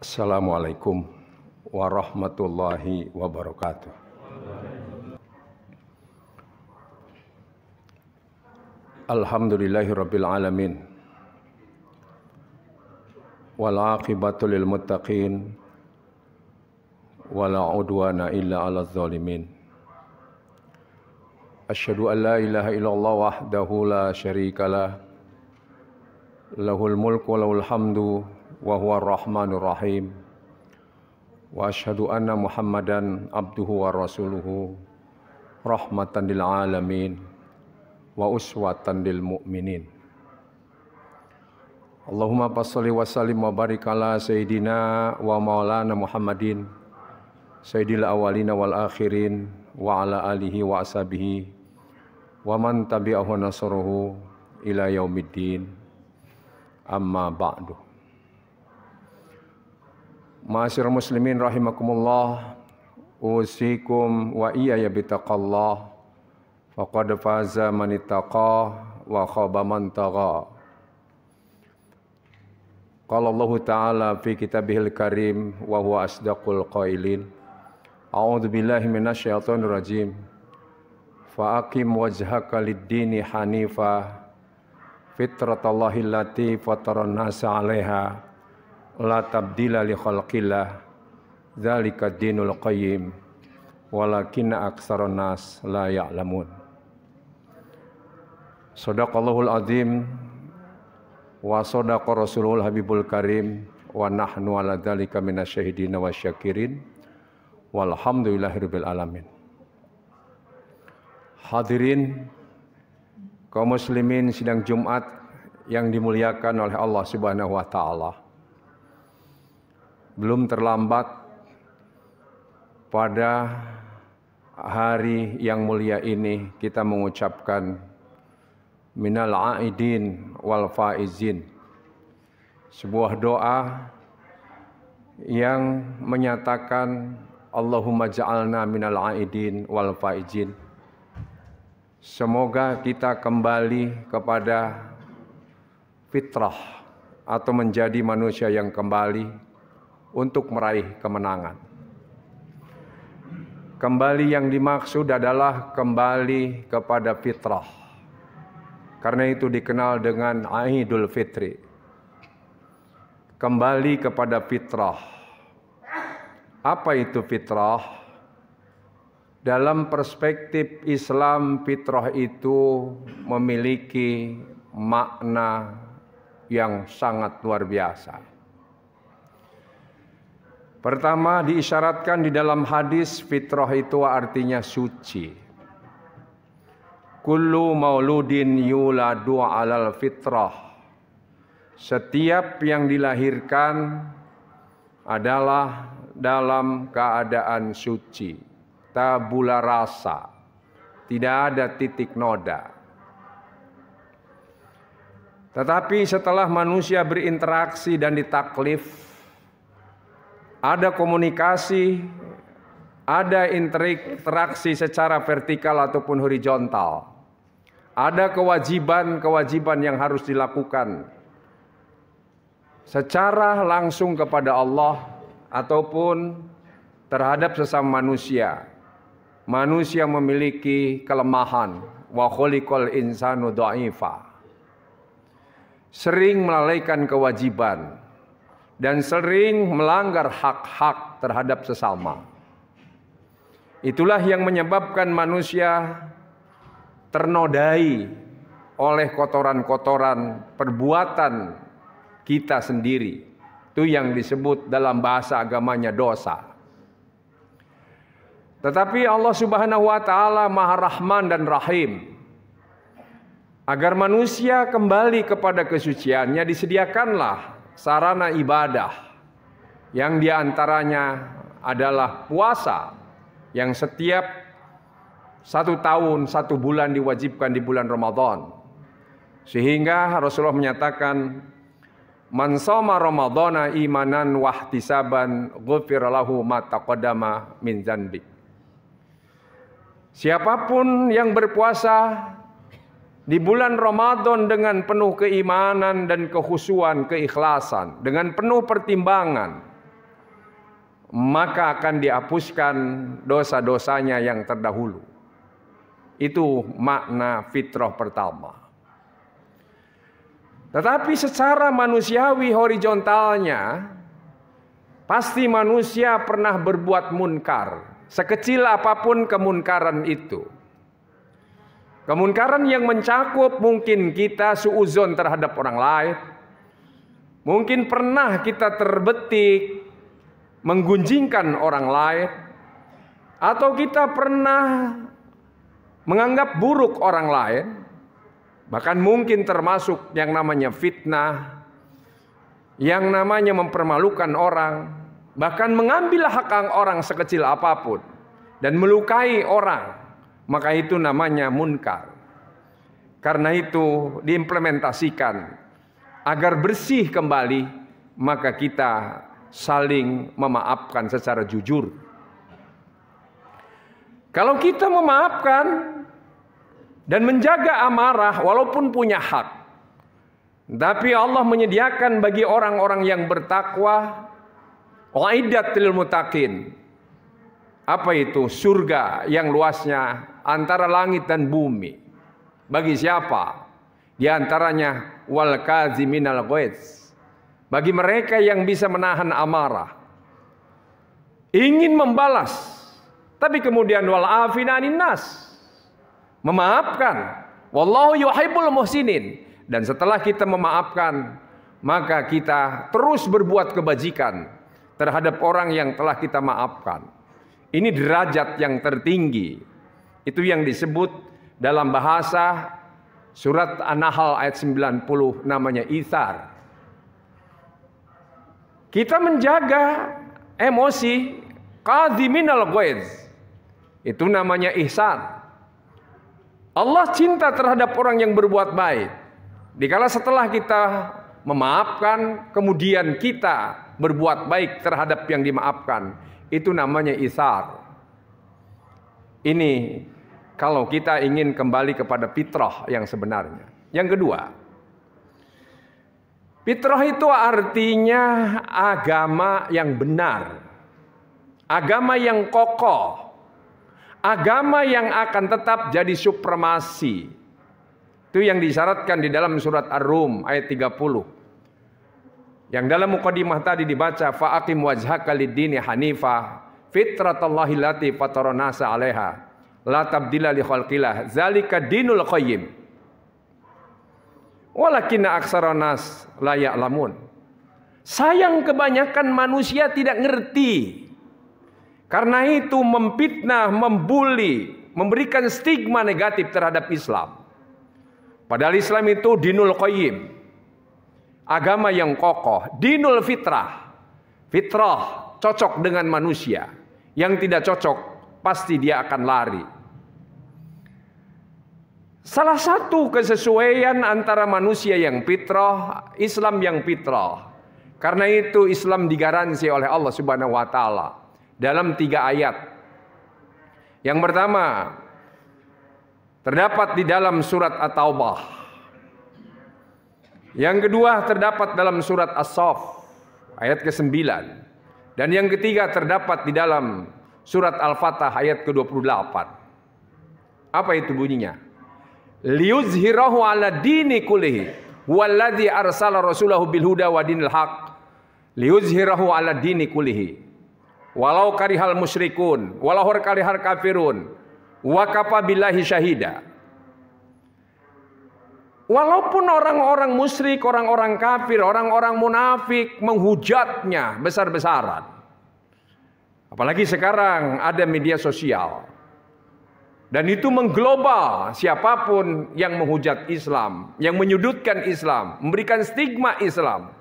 Assalamualaikum warahmatullahi wabarakatuh. Alhamdulillahirabbil alamin. Wal aqibatu lil muttaqin wala udwana illa 'alal zalimin. Asyhadu an la ilaha illallah wahdahu la syarikalah. Lahul mulku wa lahul hamdu wa huwa ar-rahmanur rahim. Wa asyhadu anna Muhammadan abduhu wa rasuluhu rahmatan lil alamin wa uswatan lil mu'minin. Allahumma shalli wa sallim wa barik ala sayyidina wa maulana Muhammadin sayyidil awwalina wal akhirin wa ala alihi wa ashabihi wa man tabi'ahu nasruhu ila yaumiddin. Amma ba'du. Ma'asyiral muslimin rahimakumullah, usikum wa iyaya bitaqallah, faqad faza man ittaqa wa khaba man tagha. Qala Allah Ta'ala fi kitabihil karim wa huwa asdaqul qailin. A'udzu billahi minasyaitonir rajim. Fa aqim wajhaka lid-dini hanifa fitratallahi allati fataran nasa 'alaiha la tabdila li khalqillah dzalika dinul qayyim walakinna aktsaran nas la ya'lamun. Shadaqallahul azim wa shadaqa rasulul habibul karim wa nahnu ala dzalika minasyahidin wasyakirin walhamdulillahirabbil alamin. Hadirin kaum muslimin sidang Jumat yang dimuliakan oleh Allah Subhanahu wa taala. Belum terlambat pada hari yang mulia ini kita mengucapkan minal aidin wal faizin. Sebuah doa yang menyatakan Allahumma ja'alna minal aidin wal faizin. Semoga kita kembali kepada fitrah atau menjadi manusia yang kembali untuk meraih kemenangan. Kembali yang dimaksud adalah kembali kepada fitrah. Karena itu dikenal dengan Idul Fitri. Kembali kepada fitrah. Apa itu fitrah? Dalam perspektif Islam, fitrah itu memiliki makna yang sangat luar biasa. Pertama, diisyaratkan di dalam hadis, fitrah itu artinya suci. Kullu mauludin yuladu alal fitrah. Setiap yang dilahirkan adalah dalam keadaan suci. Tabula rasa, tidak ada titik noda. Tetapi setelah manusia berinteraksi dan ditaklif, ada komunikasi, ada interaksi secara vertikal ataupun horizontal. Ada kewajiban-kewajiban yang harus dilakukan secara langsung kepada Allah ataupun terhadap sesama manusia. Manusia memiliki kelemahan, wa khuliqal insanu dha'ifa. Sering melalaikan kewajiban dan sering melanggar hak-hak terhadap sesama. Itulah yang menyebabkan manusia ternodai oleh kotoran-kotoran perbuatan kita sendiri. Itu yang disebut dalam bahasa agamanya dosa. Tetapi Allah Subhanahu wa taala Maha Rahman dan Rahim. Agar manusia kembali kepada kesuciannya, disediakanlah sarana ibadah yang diantaranya adalah puasa yang setiap 1 tahun 1 bulan diwajibkan di bulan Ramadan. Sehingga Rasulullah menyatakan, man shoma ramadhana imanan wahtisaban ghufira lahu ma taqaddama min dzanbi. Siapapun yang berpuasa di bulan Ramadan dengan penuh keimanan dan kekhusyuan, keikhlasan, dengan penuh pertimbangan, maka akan dihapuskan dosa-dosanya yang terdahulu. Itu makna fitrah pertama. Tetapi secara manusiawi horizontalnya, pasti manusia pernah berbuat munkar, sekecil apapun kemunkaran itu. Kemunkaran yang mencakup mungkin kita suuzon terhadap orang lain, mungkin pernah kita terbetik menggunjingkan orang lain, atau kita pernah menganggap buruk orang lain, bahkan mungkin termasuk yang namanya fitnah, yang namanya mempermalukan orang, bahkan mengambil hak orang sekecil apapun dan melukai orang, maka itu namanya munkar. Karena itu diimplementasikan agar bersih kembali, maka kita saling memaafkan secara jujur. Kalau kita memaafkan dan menjaga amarah walaupun punya hak, tapi Allah menyediakan bagi orang-orang yang bertakwa uiddat lil muttaqin. Apa itu? Surga yang luasnya antara langit dan bumi. Bagi siapa? Di antaranya wal kaziminal ghaiz. Bagi mereka yang bisa menahan amarah, ingin membalas, tapi kemudian wal afina anin nas, memaafkan. Wallahu yuhibbul muhsinin. Dan setelah kita memaafkan, maka kita terus berbuat kebajikan terhadap orang yang telah kita maafkan. Ini derajat yang tertinggi. Itu yang disebut dalam bahasa surat An-Nahl ayat 90 namanya itsar. Kita menjaga emosi kadhiminal ghaiz. Itu namanya ihsan. Allah cinta terhadap orang yang berbuat baik. Dikala setelah kita memaafkan, kemudian kita berbuat baik terhadap yang dimaafkan, itu namanya itsar. Ini kalau kita ingin kembali kepada fitrah yang sebenarnya. Yang kedua, fitrah itu artinya agama yang benar, agama yang kokoh, agama yang akan tetap jadi supremasi. Itu yang disyaratkan di dalam surat Ar-Rum ayat 30. Yang dalam mukadimah tadi dibaca fa'aqim wajhaka lid-dini hanifa fitratallahi allati fatara nasa 'alaiha la tabdila li khalqillah zalika dinul qayyim walakinna aktsara nas la ya'lamun. Sayang kebanyakan manusia tidak ngerti. Karena itu memfitnah, membuli, memberikan stigma negatif terhadap Islam. Padahal Islam itu dinul qayyim, agama yang kokoh. Dinul fitrah, fitrah cocok dengan manusia. Yang tidak cocok pasti dia akan lari. Salah satu kesesuaian antara manusia yang fitrah, Islam yang fitrah. Karena itu Islam digaransi oleh Allah Subhanahu wa taala dalam 3 ayat. Yang pertama terdapat di dalam surat At-Taubah. Yang kedua terdapat dalam surat As-Saff ayat ke-9. Dan yang ketiga terdapat di dalam surat Al-Fatah ayat ke-28. Apa itu bunyinya? Liyuzhirahu ala dini kullihi walladzi arsala rasulahu bil huda wa dinil haq liyuzhirahu ala dini kullihi walau karihal musyrikun walau karihal kafirun wa kafa billahi syahida. Walaupun orang-orang musyrik, orang-orang kafir, orang-orang munafik menghujatnya besar-besaran. Apalagi sekarang ada media sosial. Dan itu mengglobal siapapun yang menghujat Islam, yang menyudutkan Islam, memberikan stigma Islam.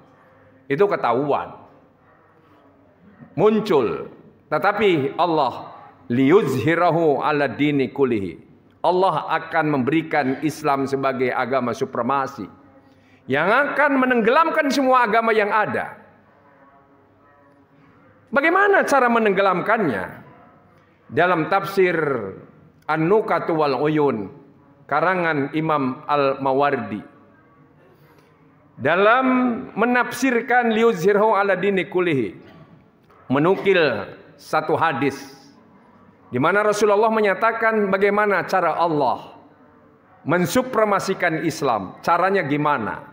Itu ketahuan. Muncul. Tetapi Allah liyuzhirahu ala dini kullihi. Allah akan memberikan Islam sebagai agama supremasi yang akan menenggelamkan semua agama yang ada. Bagaimana cara menenggelamkannya? Dalam tafsir An-Nukatu wal Uyun karangan Imam Al-Mawardi, dalam menafsirkan liyuzhirahu ala dini kullihi, menukil satu hadis di mana Rasulullah menyatakan bagaimana cara Allah mensupremasikan Islam. Caranya gimana?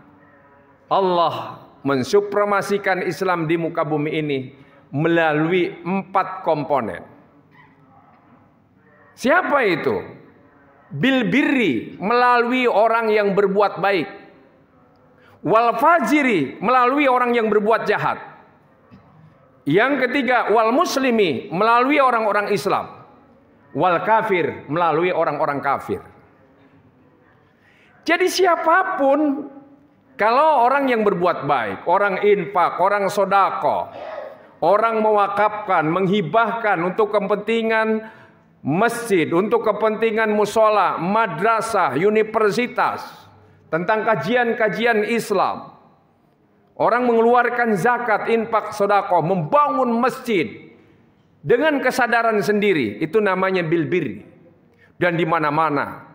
Allah mensupremasikan Islam di muka bumi ini melalui 4 komponen. Siapa itu? Bil birri, melalui orang yang berbuat baik. Wal fajiri, melalui orang yang berbuat jahat. Yang ketiga, wal muslimi, melalui orang-orang Islam. Wal kafir, melalui orang-orang kafir. Jadi siapapun, kalau orang yang berbuat baik, orang infak, orang sodako, orang mewakafkan, menghibahkan untuk kepentingan masjid, untuk kepentingan musola, madrasah, universitas, tentang kajian-kajian Islam. Orang mengeluarkan zakat, infak, sodako, membangun masjid dengan kesadaran sendiri, itu namanya bilbir. Dan di mana-mana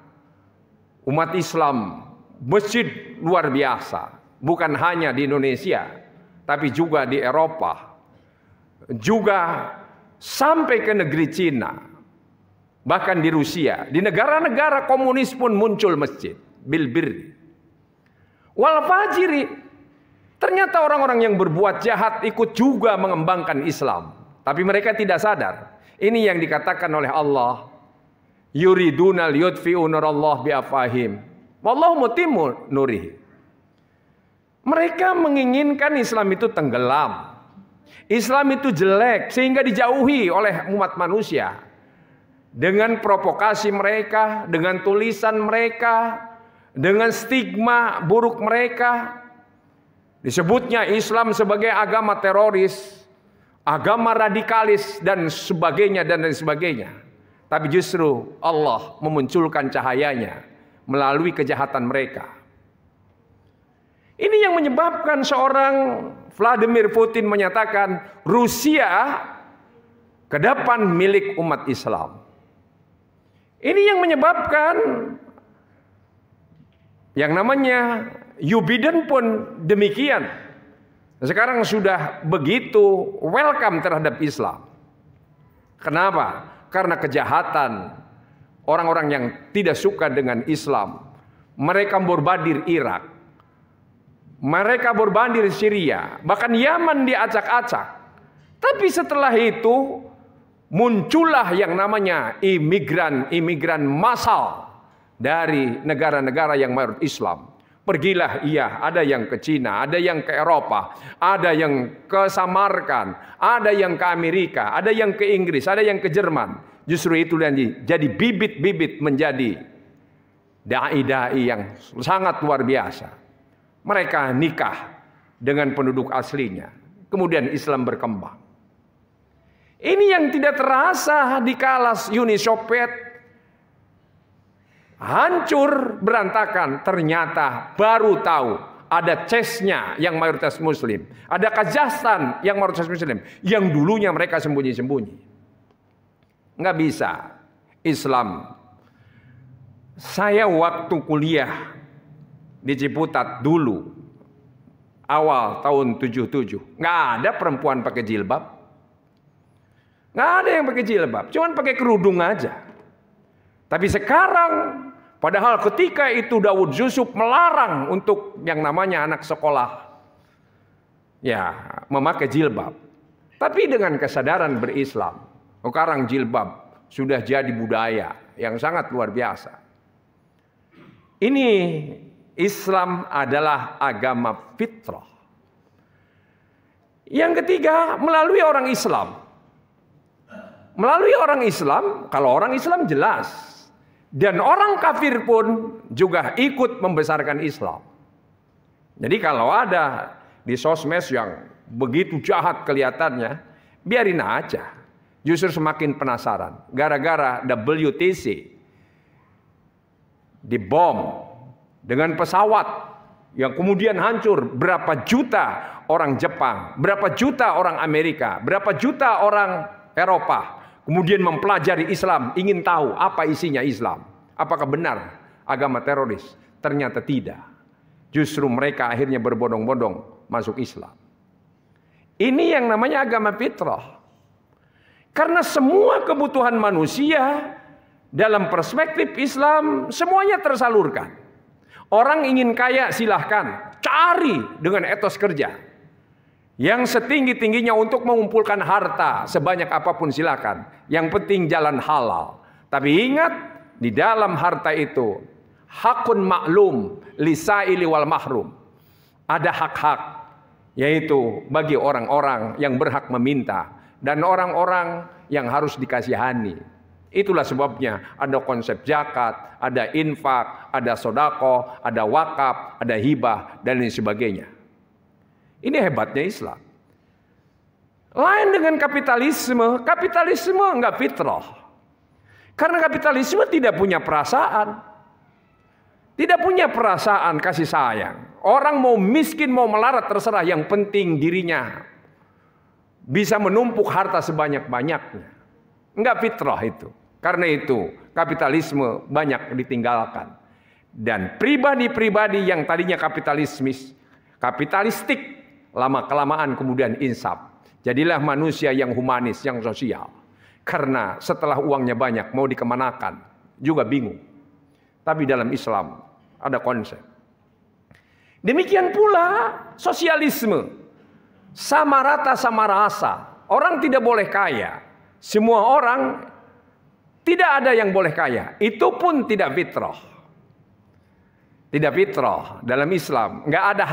umat Islam, masjid luar biasa, bukan hanya di Indonesia, tapi juga di Eropa, juga sampai ke negeri Cina. Bahkan di Rusia, di negara-negara komunis pun muncul masjid. Bilbir. Wal fajiri. Ternyata orang-orang yang berbuat jahat ikut juga mengembangkan Islam. Tapi mereka tidak sadar. Ini yang dikatakan oleh Allah. Yuriduna liyudfi'u nurallah biafahim. Wallahu mutimmu nurihi. Mereka menginginkan Islam itu tenggelam. Islam itu jelek sehingga dijauhi oleh umat manusia. Dengan provokasi mereka, dengan tulisan mereka, dengan stigma buruk mereka. Disebutnya Islam sebagai agama teroris, agama radikalis, dan sebagainya, dan lain sebagainya. Tapi justru Allah memunculkan cahayanya melalui kejahatan mereka. Ini yang menyebabkan seorang Vladimir Putin menyatakan Rusia ke depan milik umat Islam. Ini yang menyebabkan yang namanya Joe Biden pun demikian. Sekarang sudah begitu welcome terhadap Islam. Kenapa? Karena kejahatan orang-orang yang tidak suka dengan Islam. Mereka borbadir Irak. Mereka borbadir Syria. Bahkan Yaman diacak-acak. Tapi setelah itu muncullah yang namanya imigran massal dari negara-negara yang mayoritas Islam. Pergilah ada yang ke Cina, ada yang ke Eropa, ada yang ke Samarkand, ada yang ke Amerika, ada yang ke Inggris, ada yang ke Jerman. Justru itu jadi bibit-bibit menjadi dai-dai yang sangat luar biasa. Mereka nikah dengan penduduk aslinya. Kemudian Islam berkembang. Ini yang tidak terasa di kala Uni Soviet hancur berantakan. Ternyata baru tahu ada Chechnya yang mayoritas Muslim, ada Kazakhstan yang mayoritas Muslim, yang dulunya mereka sembunyi-sembunyi. Nggak bisa Islam. Saya waktu kuliah di Ciputat dulu, awal tahun 77, nggak ada perempuan pakai jilbab. Nggak ada yang pakai jilbab, cuman pakai kerudung aja. Tapi sekarang, padahal ketika itu Daud Yusuf melarang untuk yang namanya anak sekolah ya memakai jilbab. Tapi dengan kesadaran berislam, sekarang jilbab sudah jadi budaya yang sangat luar biasa. Ini Islam adalah agama fitrah. Yang ketiga, melalui orang Islam. Melalui orang Islam, kalau orang Islam jelas. Dan orang kafir pun juga ikut membesarkan Islam. Jadi kalau ada di sosmed yang begitu jahat kelihatannya, biarin aja. Justru semakin penasaran. Gara-gara WTC dibom dengan pesawat yang kemudian hancur. Berapa juta orang Jepang, berapa juta orang Amerika, berapa juta orang Eropa kemudian mempelajari Islam, ingin tahu apa isinya Islam. Apakah benar agama teroris? Ternyata tidak. Justru mereka akhirnya berbondong-bondong masuk Islam. Ini yang namanya agama fitrah. Karena semua kebutuhan manusia dalam perspektif Islam semuanya tersalurkan. Orang ingin kaya silahkan, cari dengan etos kerja. Yang setinggi-tingginya untuk mengumpulkan harta sebanyak apapun silakan. Yang penting jalan halal. Tapi ingat, di dalam harta itu hakun maklum lisaili wal mahrum. Ada hak-hak, yaitu bagi orang-orang yang berhak meminta dan orang-orang yang harus dikasihani. Itulah sebabnya ada konsep zakat, ada infak, ada sodako, ada wakaf, ada hibah, dan lain sebagainya. Ini hebatnya Islam. Lain dengan kapitalisme. Kapitalisme enggak fitrah. Karena kapitalisme tidak punya perasaan. Tidak punya perasaan kasih sayang. Orang mau miskin, mau melarat, terserah. Yang penting dirinya bisa menumpuk harta sebanyak-banyaknya. Enggak fitrah itu. Karena itu kapitalisme banyak ditinggalkan. Dan pribadi-pribadi yang tadinya kapitalistik, lama-kelamaan kemudian insaf. Jadilah manusia yang humanis, yang sosial. Karena setelah uangnya banyak, mau dikemanakan, juga bingung. Tapi dalam Islam ada konsep. Demikian pula sosialisme. Sama rata sama rasa. Orang tidak boleh kaya. Semua orang tidak ada yang boleh kaya. Itu pun tidak fitrah. Tidak fitrah dalam Islam. Nggak ada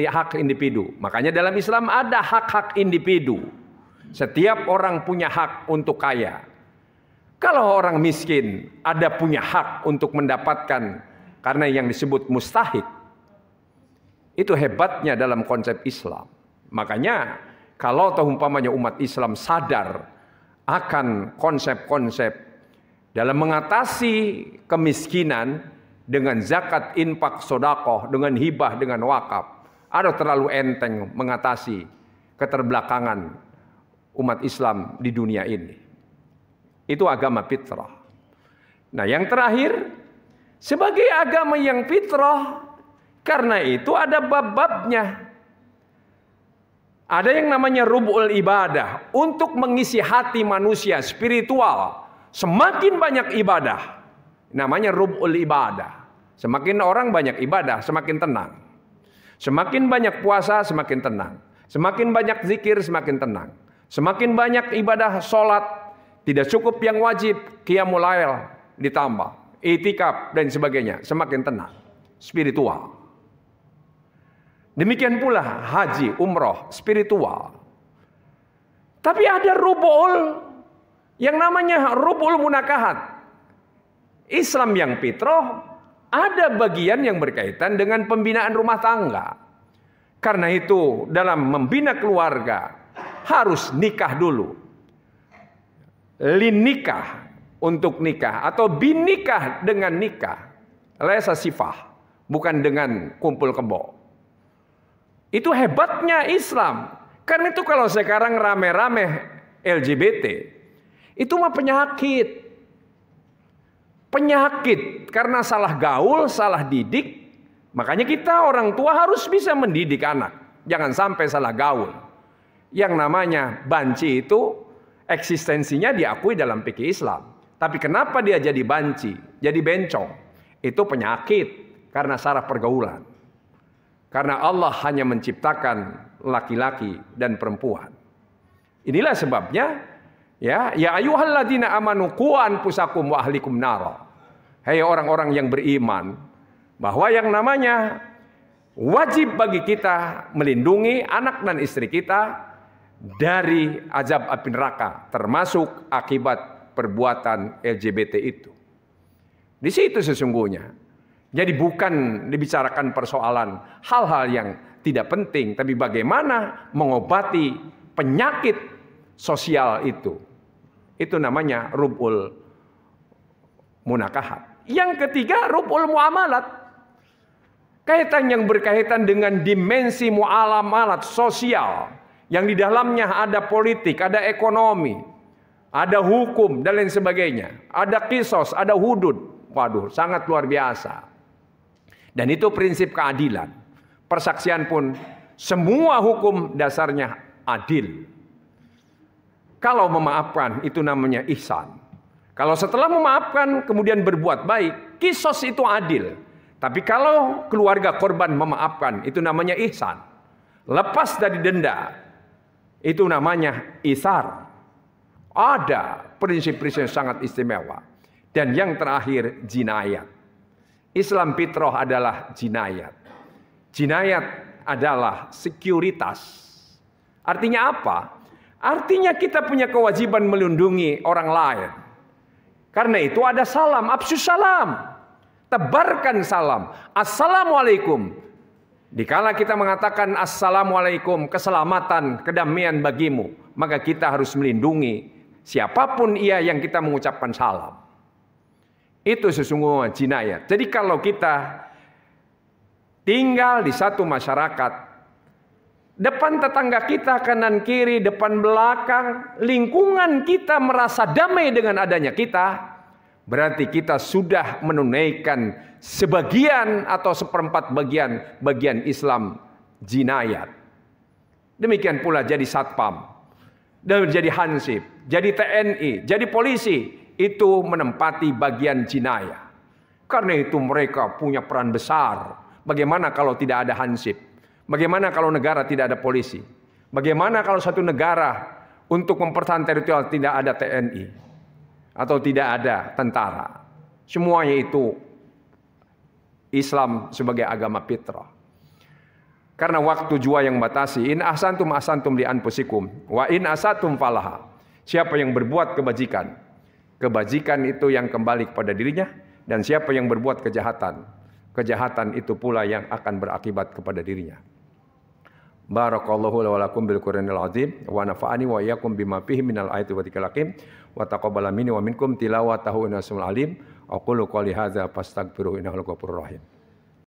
hak individu. Makanya dalam Islam ada hak-hak individu. Setiap orang punya hak untuk kaya. Kalau orang miskin ada punya hak untuk mendapatkan karena yang disebut mustahik. Itu hebatnya dalam konsep Islam. Makanya kalau umpamanya umat Islam sadar akan konsep-konsep dalam mengatasi kemiskinan dengan zakat, infak, sedekah, dengan hibah, dengan wakaf, ada terlalu enteng mengatasi keterbelakangan umat Islam di dunia ini. Itu agama fitrah. Nah, yang terakhir, sebagai agama yang fitrah, karena itu ada bab-babnya. Ada yang namanya rub'ul ibadah, untuk mengisi hati manusia spiritual. Semakin banyak ibadah, namanya rub'ul ibadah. Semakin orang banyak ibadah, semakin tenang. Semakin banyak puasa, semakin tenang. Semakin banyak zikir, semakin tenang. Semakin banyak ibadah sholat, tidak cukup yang wajib, qiyamul lail ditambah, i'tikaf dan sebagainya, semakin tenang, spiritual. Demikian pula haji, umroh, spiritual. Tapi ada rubul yang namanya rubul munakahat. Islam yang fitrah ada bagian yang berkaitan dengan pembinaan rumah tangga. Karena itu dalam membina keluarga harus nikah dulu. Linikah untuk nikah atau binikah dengan nikah. Laisa sifah, bukan dengan kumpul kebo. Itu hebatnya Islam. Karena itu kalau sekarang rame-rame LGBT, itu mah penyakit. Penyakit karena salah gaul, salah didik. Makanya kita orang tua harus bisa mendidik anak. Jangan sampai salah gaul. Yang namanya banci itu eksistensinya diakui dalam fikih Islam. Tapi kenapa dia jadi banci, jadi bencong? Itu penyakit karena saraf pergaulan. Karena Allah hanya menciptakan laki-laki dan perempuan. Inilah sebabnya ya ayyuhalladzina amanu qu anfusakum wa ahlikum nara. Hai orang-orang yang beriman, bahwa yang namanya wajib bagi kita melindungi anak dan istri kita dari azab api neraka, termasuk akibat perbuatan LGBT itu. Di situ sesungguhnya. Jadi bukan dibicarakan persoalan hal-hal yang tidak penting, tapi bagaimana mengobati penyakit sosial itu. Itu namanya rub'ul munakahat. Yang ketiga rub'ul muamalat. Kaitan yang berkaitan dengan dimensi muamalat sosial. Yang di dalamnya ada politik, ada ekonomi, ada hukum dan lain sebagainya. Ada kisos, ada hudud. Waduh, sangat luar biasa. Dan itu prinsip keadilan. Persaksian pun semua hukum dasarnya adil. Kalau memaafkan itu namanya ihsan. Kalau setelah memaafkan kemudian berbuat baik, kisos itu adil. Tapi kalau keluarga korban memaafkan itu namanya ihsan. Lepas dari denda itu namanya isar. Ada prinsip-prinsip yang sangat istimewa. Dan yang terakhir jinayat. Islam fitrah adalah jinayat. Jinayat adalah sekuritas. Artinya apa? Artinya kita punya kewajiban melindungi orang lain. Karena itu ada salam, afsyus salam. Tebarkan salam. Assalamualaikum. Dikala kita mengatakan assalamualaikum, keselamatan, kedamaian bagimu, maka kita harus melindungi siapapun ia yang kita mengucapkan salam. Itu sesungguhnya jinayat. Jadi kalau kita tinggal di satu masyarakat, depan tetangga kita, kanan kiri, depan belakang, lingkungan kita merasa damai dengan adanya kita, berarti kita sudah menunaikan sebagian atau seperempat bagian Islam jinayat. Demikian pula jadi satpam, dan jadi hansip, jadi TNI, jadi polisi, itu menempati bagian jinayah. Karena itu mereka punya peran besar. Bagaimana kalau tidak ada hansip? Bagaimana kalau negara tidak ada polisi? Bagaimana kalau satu negara untuk mempertahankan teritorial tidak ada TNI? Atau tidak ada tentara? Semuanya itu Islam sebagai agama fitrah. Karena waktu jua yang batasi. In ahsantum ahsantum li anfusikum. Wa in asatum falaha. Siapa yang berbuat kebajikan, kebajikan itu yang kembali kepada dirinya. Dan siapa yang berbuat kejahatan, kejahatan itu pula yang akan berakibat kepada dirinya. Barakallahu wa lakum bil Qur'anil azim wa nafa'ani wa iyyakum bima fihi minal ayati wa dzikril hakim wa taqabbala minni wa minkum tilawatahu innahu alim. Aqulu qouli hadza fastaghfiruhu innahu ghafurur rahim.